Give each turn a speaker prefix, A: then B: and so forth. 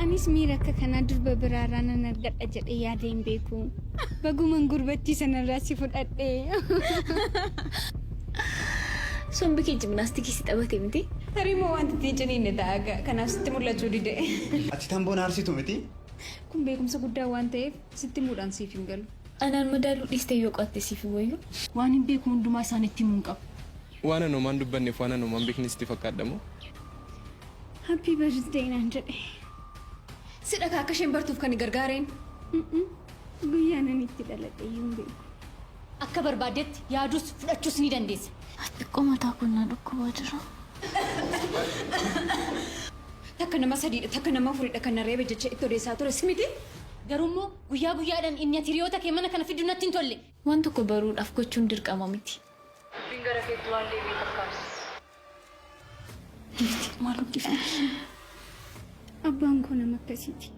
A: Anis miira akka kanaa durba biraarraa nan argadha jedhee yaadee hin beeku. Baguman gurbatti sanarraa si fudhadhee.
B: Sombi kee jimnaastikii si taphatee miti?
A: Tarii moo wanti ittiin ciniinne ta'a kanaaf sitti mul'achuu dide.
C: Ati tamboon aarsitu miti?
A: Kun beekumsa guddaa waan ta'eef sitti muudhaan siif hin galu.
B: Anaan madaaluu dhiistee yoo qo'atte siif wayyu.
A: Waan hin beeku hundumaa isaanitti himuun qabu.
D: Waan anumaan dubbanneef waan anumaan beekni sitti fakkaadhamu.
A: Happy birthday naan jedhe.
B: Sidha akka isheen bartuuf kan gargaareen.
A: Guyyaan ani itti dhaladhe hin beeku.
B: Akka barbaadetti yaaduus fudhachuus ni dandeessa.
E: Xiqqoo mataa kunnaa dhukkubaa jira.
B: Takka nama sadiidha takka nama afuridha kan narree jecha itti odeessaa ture simiti. Garuu guyyaa guyyaadhaan inni ati hiriyoota kee mana kana fiduu natti hin tolle. Waan tokko baruudhaaf gochuun dirqama miti.
F: Bingara keetu waan deebiin fakkaatu.
B: Maal hojjetan?
A: Abbaan koo nama akkasiiti.